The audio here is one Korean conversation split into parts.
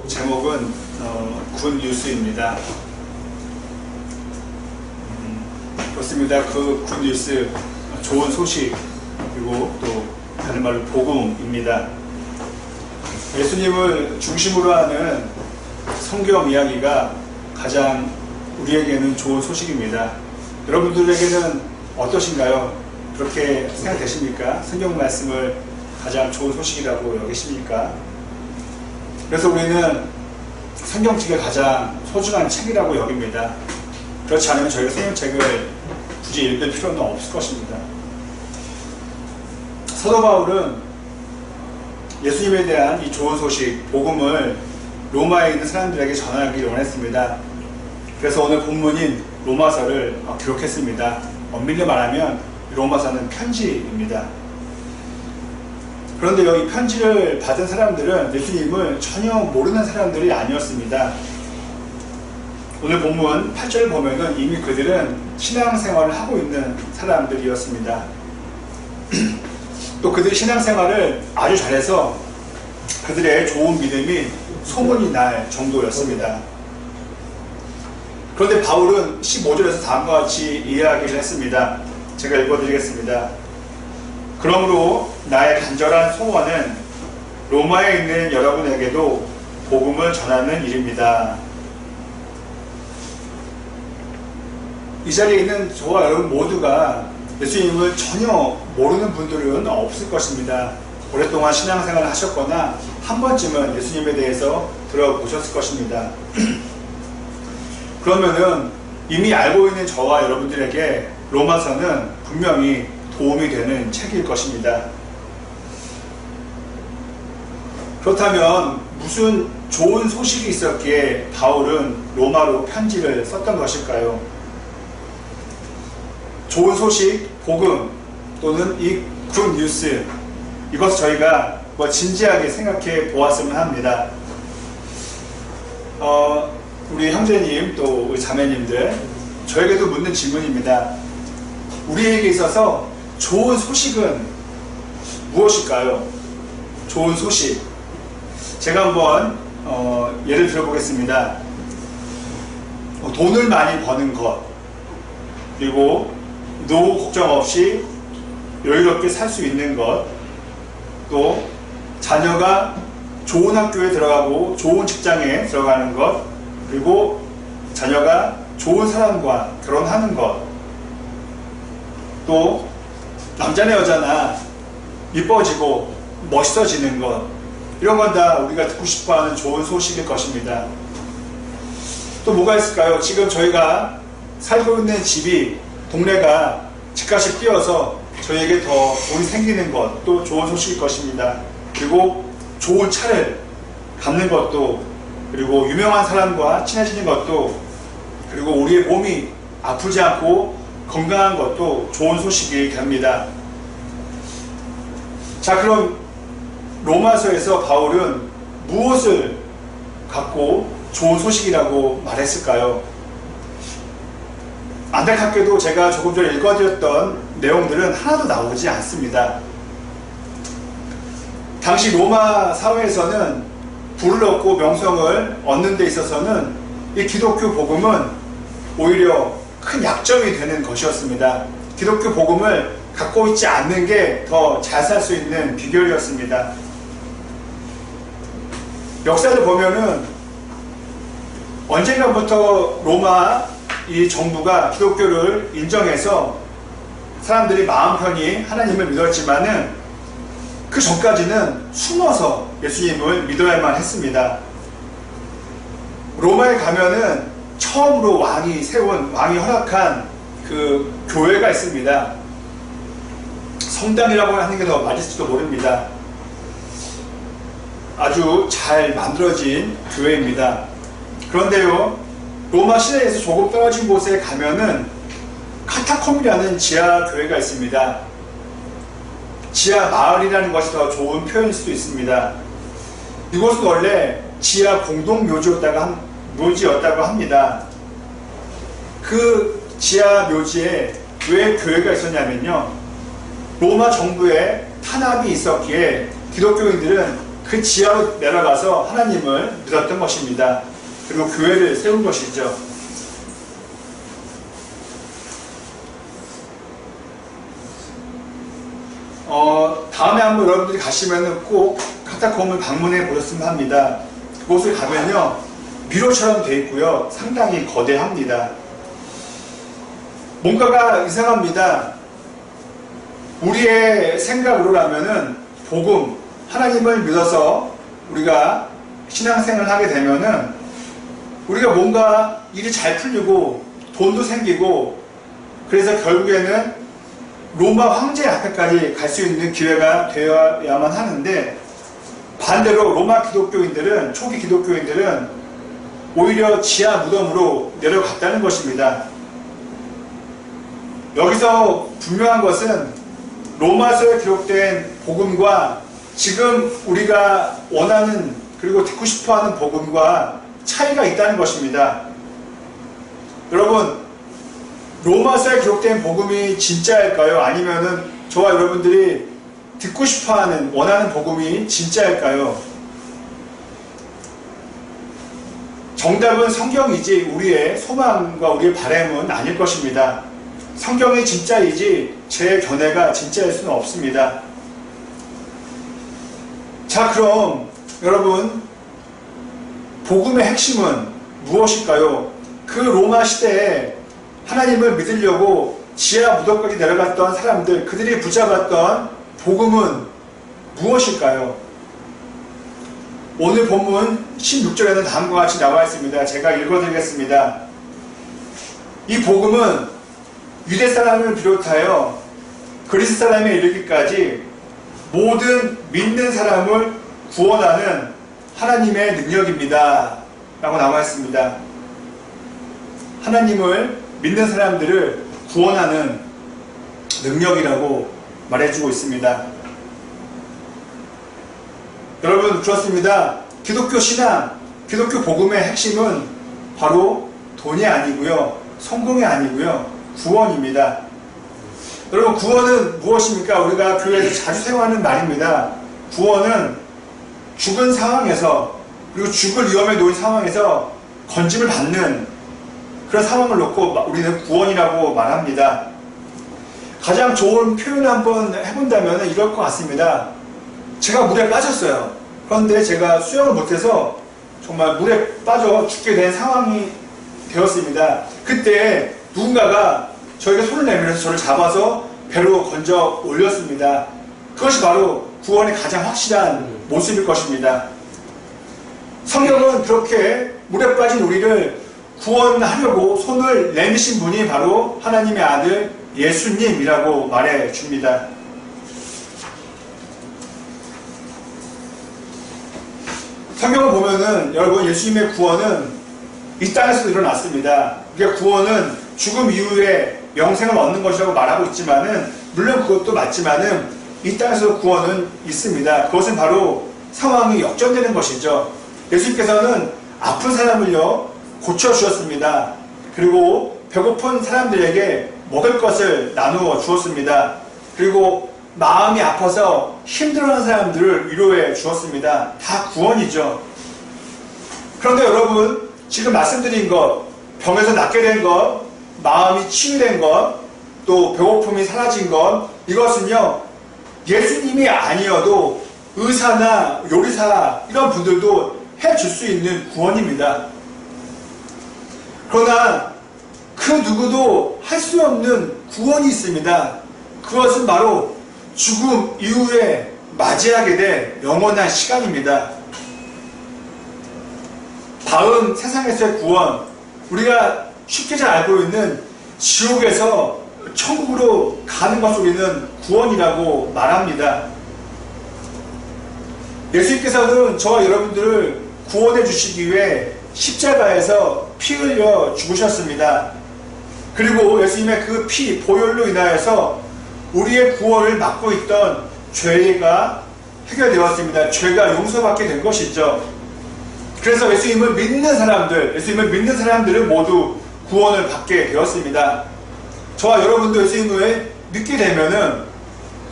제목은 굿 뉴스입니다. 그렇습니다. 그 굿 뉴스, 좋은 소식, 그리고 또 다른 말로 복음입니다. 예수님을 중심으로 하는 성경 이야기가 가장 우리에게는 좋은 소식입니다. 여러분들에게는 어떠신가요? 그렇게 생각되십니까? 성경 말씀을 가장 좋은 소식이라고 여기십니까? 그래서 우리는 성경책을 가장 소중한 책이라고 여깁니다. 그렇지 않으면 저희가 성경책을 굳이 읽을 필요는 없을 것입니다. 사도 바울은 예수님에 대한 이 좋은 소식, 복음을 로마에 있는 사람들에게 전하기 원했습니다. 그래서 오늘 본문인 로마서를 기록했습니다. 엄밀히 말하면 로마서는 편지입니다. 그런데 이 편지를 받은 사람들은 예수님을 전혀 모르는 사람들이 아니었습니다. 오늘 본문 8절 보면은 이미 그들은 신앙생활을 하고 있는 사람들이었습니다. 또 그들이 신앙생활을 아주 잘해서 그들의 좋은 믿음이 소문이 날 정도였습니다. 그런데 바울은 15절에서 다음과 같이 이야기를 했습니다. 제가 읽어드리겠습니다. 그러므로 나의 간절한 소원은 로마에 있는 여러분에게도 복음을 전하는 일입니다. 이 자리에 있는 저와 여러분 모두가 예수님을 전혀 모르는 분들은 없을 것입니다. 오랫동안 신앙생활을 하셨거나 한 번쯤은 예수님에 대해서 들어보셨을 것입니다. 그러면은 이미 알고 있는 저와 여러분들에게 로마서는 분명히 도움이 되는 책일 것입니다. 그렇다면 무슨 좋은 소식이 있었기에 바울은 로마로 편지를 썼던 것일까요? 좋은 소식, 복음 또는 이 굿 뉴스, 이것을 저희가 진지하게 생각해 보았으면 합니다. 우리 형제님 또 우리 자매님들, 저에게도 묻는 질문입니다. 우리에게 있어서 좋은 소식은 무엇일까요? 좋은 소식. 제가 한번 예를 들어보겠습니다. 돈을 많이 버는 것, 그리고 노후 걱정 없이 여유롭게 살 수 있는 것, 또 자녀가 좋은 학교에 들어가고 좋은 직장에 들어가는 것, 그리고 자녀가 좋은 사람과 결혼하는 것, 또 남자나 여자나 이뻐지고 멋있어지는 것, 이런 건 다 우리가 듣고 싶어하는 좋은 소식일 것입니다. 또 뭐가 있을까요? 지금 저희가 살고 있는 집이, 동네가 집값이 뛰어서 저희에게 더 돈이 생기는 것, 또 좋은 소식일 것입니다. 그리고 좋은 차를 갖는 것도, 그리고 유명한 사람과 친해지는 것도, 그리고 우리의 몸이 아프지 않고 건강한 것도 좋은 소식이 됩니다. 자, 그럼 로마서에서 바울은 무엇을 갖고 좋은 소식이라고 말했을까요? 안타깝게도 제가 조금 전에 읽어드렸던 내용들은 하나도 나오지 않습니다. 당시 로마 사회에서는 부를 얻고 명성을 얻는 데 있어서는 이 기독교 복음은 오히려 큰 약점이 되는 것이었습니다. 기독교 복음을 갖고 있지 않는 게 더 잘 살 수 있는 비결이었습니다. 역사를 보면은 언젠가부터 로마 이 정부가 기독교를 인정해서 사람들이 마음 편히 하나님을 믿었지만은 그 전까지는 숨어서 예수님을 믿어야만 했습니다. 로마에 가면은 처음으로 왕이 허락한 그 교회가 있습니다. 성당이라고 하는 게 더 맞을지도 모릅니다. 아주 잘 만들어진 교회입니다. 그런데요, 로마 시내에서 조금 떨어진 곳에 가면은 카타콤이라는 지하 교회가 있습니다. 지하 마을이라는 것이 더 좋은 표현일 수도 있습니다. 이곳은 원래 지하 공동 묘지였다고 합니다. 그 지하 묘지에 왜 교회가 있었냐면요, 로마 정부에 탄압이 있었기에 기독교인들은 그 지하로 내려가서 하나님을 믿었던 것입니다. 그리고 교회를 세운 것이죠. 다음에 한번 여러분들이 가시면은 꼭 카타콤을 방문해 보셨으면 합니다. 그곳을 가면요, 미로처럼 되어 있고요, 상당히 거대합니다. 뭔가가 이상합니다. 우리의 생각으로라면은 복음, 하나님을 믿어서 우리가 신앙생활을 하게 되면은 우리가 뭔가 일이 잘 풀리고 돈도 생기고, 그래서 결국에는 로마 황제 앞에까지 갈 수 있는 기회가 되어야만 하는데, 반대로 로마 기독교인들은, 초기 기독교인들은 오히려 지하 무덤으로 내려갔다는 것입니다. 여기서 분명한 것은 로마서에 기록된 복음과 지금 우리가 원하는, 그리고 듣고 싶어하는 복음과 차이가 있다는 것입니다. 여러분, 로마서에 기록된 복음이 진짜일까요? 아니면은 저와 여러분들이 듣고 싶어하는, 원하는 복음이 진짜일까요? 정답은 성경이지 우리의 소망과 우리의 바람은 아닐 것입니다. 성경이 진짜이지 제 견해가 진짜일 수는 없습니다. 자, 그럼 여러분, 복음의 핵심은 무엇일까요? 그 로마 시대에 하나님을 믿으려고 지하 무덤까지 내려갔던 사람들, 그들이 붙잡았던 복음은 무엇일까요? 오늘 본문 16절에는 다음과 같이 나와 있습니다. 제가 읽어드리겠습니다. 이 복음은 유대 사람을 비롯하여 그리스 사람에 이르기까지 모든 믿는 사람을 구원하는 하나님의 능력입니다. 라고 나와 있습니다. 하나님을 믿는 사람들을 구원하는 능력이라고 말해주고 있습니다. 여러분, 그렇습니다. 기독교 신앙, 기독교 복음의 핵심은 바로 돈이 아니고요, 성공이 아니고요, 구원입니다. 여러분, 구원은 무엇입니까? 우리가 교회에서 자주 사용하는 말입니다. 구원은 죽은 상황에서, 그리고 죽을 위험에 놓인 상황에서 건짐을 받는 그런 상황을 놓고 우리는 구원이라고 말합니다. 가장 좋은 표현을 한번 해본다면 이럴 것 같습니다. 제가 물에 빠졌어요. 그런데 제가 수영을 못해서 정말 물에 빠져 죽게 된 상황이 되었습니다. 그때 누군가가 저에게 손을 내밀어서 저를 잡아서 배로 건져 올렸습니다. 그것이 바로 구원의 가장 확실한 모습일 것입니다. 성경은 그렇게 물에 빠진 우리를 구원하려고 손을 내미신 분이 바로 하나님의 아들 예수님이라고 말해 줍니다. 성경을 보면은 여러분, 예수님의 구원은 이 땅에서 일어났습니다. 그러니까 구원은 죽음 이후에 영생을 얻는 것이라고 말하고 있지만은, 물론 그것도 맞지만은 이 땅에서 구원은 있습니다. 그것은 바로 상황이 역전되는 것이죠. 예수님께서는 아픈 사람을요 고쳐주었습니다. 그리고 배고픈 사람들에게 먹을 것을 나누어 주었습니다. 그리고 마음이 아파서 힘들어하는 사람들을 위로해 주었습니다. 다 구원이죠. 그런데 여러분, 지금 말씀드린 것, 병에서 낫게 된 것, 마음이 치유된 것, 또 배고픔이 사라진 것, 이것은요 예수님이 아니어도 의사나 요리사 이런 분들도 해줄 수 있는 구원입니다. 그러나 그 누구도 할 수 없는 구원이 있습니다. 그것은 바로 죽음 이후에 맞이하게 될 영원한 시간입니다. 다음 세상에서의 구원, 우리가 쉽게 잘 알고 있는 지옥에서 천국으로 가는 것을 우리는 구원이라고 말합니다. 예수님께서는 저와 여러분들을 구원해 주시기 위해 십자가에서 피 흘려 죽으셨습니다. 그리고 예수님의 그 피, 보혈로 인하여서 우리의 구원을 막고 있던 죄가 해결되었습니다. 죄가 용서받게 된 것이죠. 그래서 예수님을 믿는 사람들은 모두 구원을 받게 되었습니다. 저와 여러분도 예수님을 믿게 되면은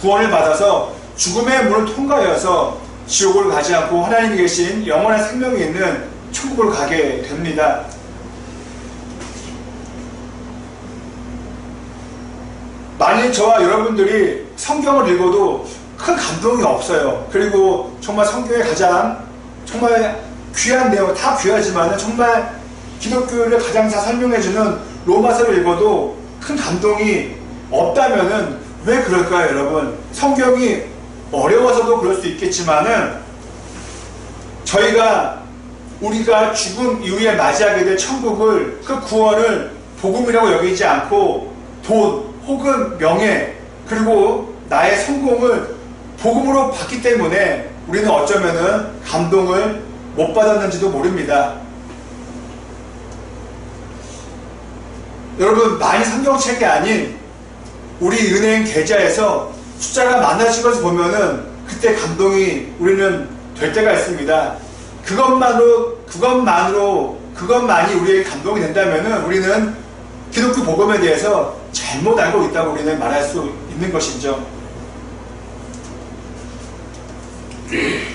구원을 받아서 죽음의 문을 통과하여서 지옥으로 가지 않고 하나님이 계신 영원한 생명이 있는 천국으로 가게 됩니다. 만일 저와 여러분들이 성경을 읽어도 큰 감동이 없어요. 그리고 정말 성경의 가장 정말 귀한 내용, 다 귀하지만 정말 기독교를 가장 잘 설명해주는 로마서를 읽어도 큰 감동이 없다면은 왜 그럴까요, 여러분? 성경이 어려워서도 그럴 수 있겠지만은 우리가 죽음 이후에 맞이하게 될 천국을, 그 구원을 복음이라고 여기지 않고 돈 혹은 명예 그리고 나의 성공을 복음으로 받기 때문에 우리는 어쩌면은 감동을 못 받았는지도 모릅니다. 여러분, 많이 성경책이 아닌 우리 은행 계좌에서 숫자가 많아진 것을 보면은 그때 감동이 우리는 될 때가 있습니다. 그것만이 우리에게 감동이 된다면은 우리는 기독교 복음에 대해서 잘못 알고 있다고 우리는 말할 수 있는 것이죠.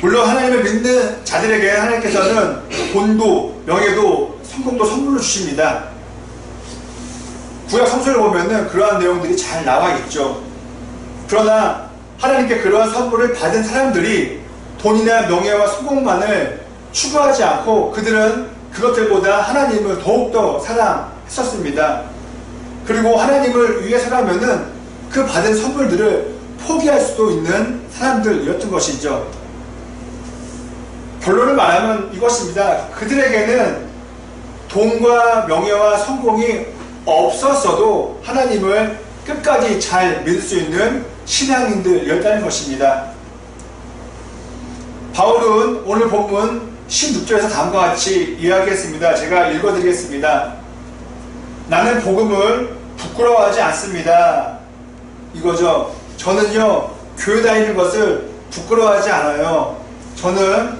물론 하나님을 믿는 자들에게 하나님께서는 돈도 명예도 성공도 선물로 주십니다. 구약 성서를 보면은 그러한 내용들이 잘 나와 있죠. 그러나 하나님께 그러한 선물을 받은 사람들이 돈이나 명예와 성공만을 추구하지 않고 그들은 그것들보다 하나님을 더욱더 사랑했었습니다. 그리고 하나님을 위해서라면은 그 받은 선물들을 포기할 수도 있는 사람들이었던 것이죠. 결론을 말하면 이것입니다. 그들에게는 돈과 명예와 성공이 없었어도 하나님을 끝까지 잘 믿을 수 있는 신앙인들이었다는 것입니다. 바울은 오늘 본문 16절에서 다음과 같이 이야기했습니다. 제가 읽어드리겠습니다. 나는 복음을 부끄러워하지 않습니다. 이거죠. 저는요, 교회 다니는 것을 부끄러워하지 않아요. 저는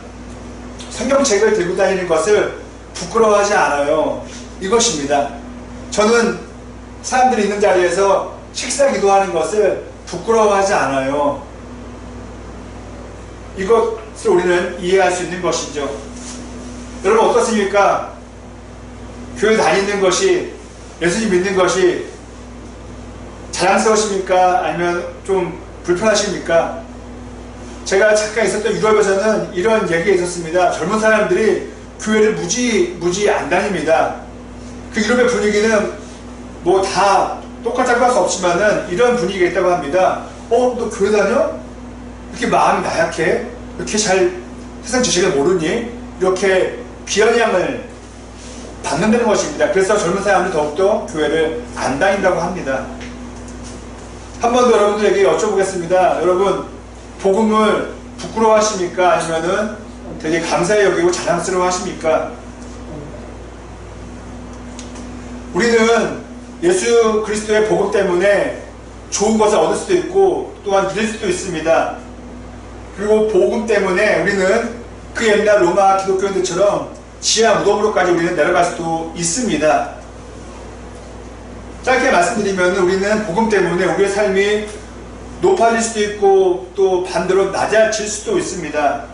성경책을 들고 다니는 것을 부끄러워하지 않아요. 이것입니다. 저는 사람들이 있는 자리에서 식사 기도하는 것을 부끄러워하지 않아요. 이것을 우리는 이해할 수 있는 것이죠. 여러분 어떻습니까? 교회 다니는 것이, 예수님 믿는 것이 자랑스러우십니까? 아니면 좀 불편하십니까? 제가 잠깐 있었던 유럽에서는 이런 얘기가 있었습니다. 젊은 사람들이 교회를 무지 안 다닙니다. 그 유럽의 분위기는 뭐 다 똑같다고 할 수 없지만은 이런 분위기가 있다고 합니다. 너 교회 다녀? 이렇게 마음이 나약해? 이렇게 잘 세상 지식을 모르니? 이렇게 비아냥을 받는다는 것입니다. 그래서 젊은 사람들이 더욱더 교회를 안 다닌다고 합니다. 한 번 더 여러분들에게 여쭤보겠습니다. 여러분, 복음을 부끄러워하십니까? 아니면은 되게 감사히 여기고 자랑스러워 하십니까? 우리는 예수 그리스도의 복음 때문에 좋은 것을 얻을 수도 있고 또한 잃을 수도 있습니다. 그리고 복음 때문에 우리는 그 옛날 로마 기독교인들처럼 지하 무덤으로까지 우리는 내려갈 수도 있습니다. 짧게 말씀드리면 우리는 복음 때문에 우리의 삶이 높아질 수도 있고 또 반대로 낮아질 수도 있습니다.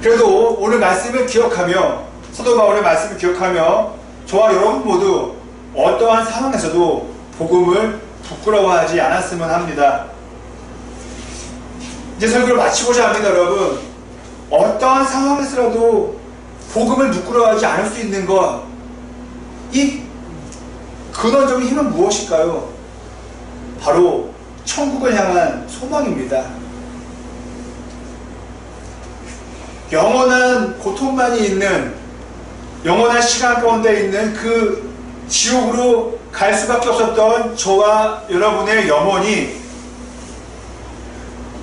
그래도 오늘 말씀을 기억하며, 사도 바울의 말씀을 기억하며 저와 여러분 모두 어떠한 상황에서도 복음을 부끄러워하지 않았으면 합니다. 이제 설교를 마치고자 합니다. 여러분, 어떠한 상황에서라도 복음을 부끄러워하지 않을 수 있는 것, 이 근원적인 힘은 무엇일까요? 바로 천국을 향한 소망입니다. 영원한 고통만이 있는, 영원한 시간 가운데 있는 그 지옥으로 갈 수밖에 없었던 저와 여러분의 영혼이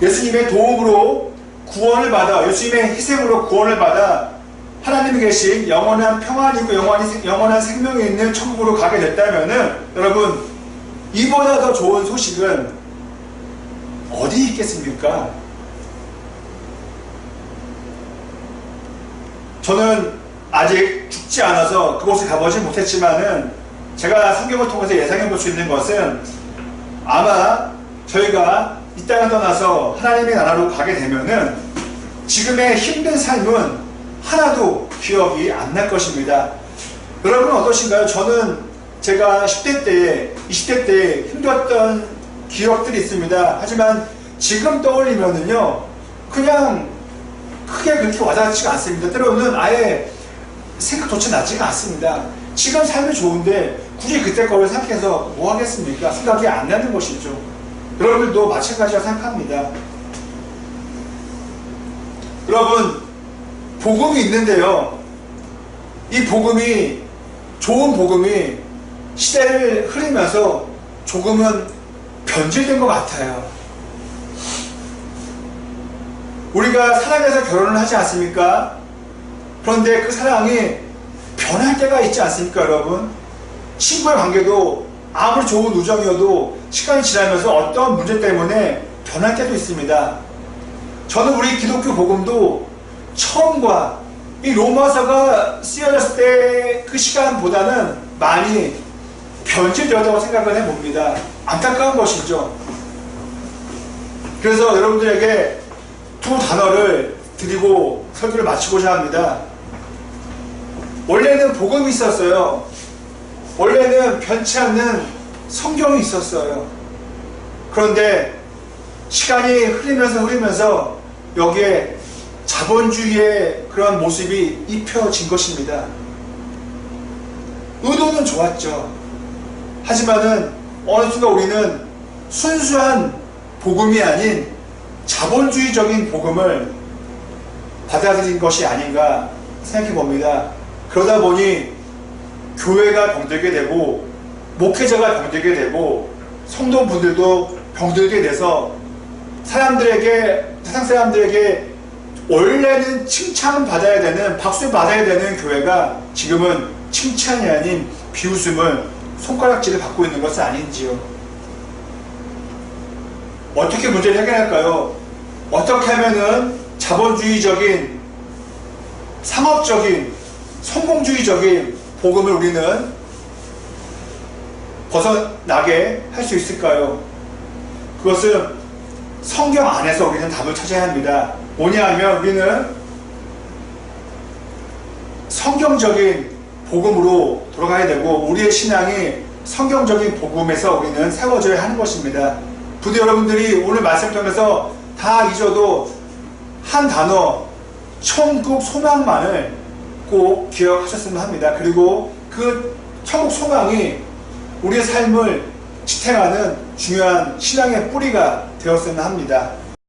예수님의 도움으로 구원을 받아, 예수님의 희생으로 구원을 받아 하나님이 계신 영원한 평안이 있고 영원한 생명이 있는 천국으로 가게 됐다면은, 여러분, 이보다 더 좋은 소식은 어디 있겠습니까? 저는 아직 죽지 않아서 그곳에 가보지 못했지만은 제가 성경을 통해서 예상해 볼 수 있는 것은 아마 저희가 이 땅을 떠나서 하나님의 나라로 가게 되면은 지금의 힘든 삶은 하나도 기억이 안 날 것입니다. 여러분은 어떠신가요? 저는 제가 10대 때, 20대 때 힘들었던 기억들이 있습니다. 하지만 지금 떠올리면은요, 그냥 크게 그렇게 와닿지가 않습니다. 때로는 아예 생각조차 나지가 않습니다. 지금 삶이 좋은데 굳이 그때 거를 생각해서 뭐 하겠습니까? 생각이 안 나는 것이죠. 여러분들도 마찬가지라고 생각합니다. 여러분, 복음이 있는데요, 이 복음이, 좋은 복음이 시대를 흐르면서 조금은 변질된 것 같아요. 우리가 사랑해서 결혼을 하지 않습니까? 그런데 그 사랑이 변할 때가 있지 않습니까, 여러분? 친구의 관계도 아무리 좋은 우정이어도 시간이 지나면서 어떤 문제 때문에 변할 때도 있습니다. 저는 우리 기독교 복음도 처음과 이 로마서가 쓰여졌을 때 그 시간보다는 많이 변질되었다고 생각을 해봅니다. 안타까운 것이죠. 그래서 여러분들에게 두 단어를 드리고 설교를 마치고자 합니다. 원래는 복음이 있었어요. 원래는 변치 않는 성경이 있었어요. 그런데 시간이 흐르면서 여기에 자본주의의 그런 모습이 입혀진 것입니다. 의도는 좋았죠. 하지만은 어느 순간 우리는 순수한 복음이 아닌 자본주의적인 복음을 받아들인 것이 아닌가 생각해 봅니다. 그러다 보니 교회가 병들게 되고 목회자가 병들게 되고 성도분들도 병들게 돼서 사람들에게, 세상 사람들에게 원래는 칭찬받아야 되는, 박수 받아야 되는 교회가 지금은 칭찬이 아닌 비웃음을, 손가락질을 받고 있는 것은 아닌지요. 어떻게 문제를 해결할까요? 어떻게 하면은 자본주의적인, 상업적인, 성공주의적인 복음을 우리는 벗어나게 할 수 있을까요? 그것은 성경 안에서 우리는 답을 찾아야 합니다. 뭐냐 하면 우리는 성경적인 복음으로 돌아가야 되고 우리의 신앙이 성경적인 복음에서 우리는 세워져야 하는 것입니다. 부디 여러분들이 오늘 말씀을 통해서 다 잊어도 한 단어, 천국 소망만을 꼭 기억하셨으면 합니다. 그리고 그 천국 소망이 우리의 삶을 지탱하는 중요한 신앙의 뿌리가 되었으면 합니다.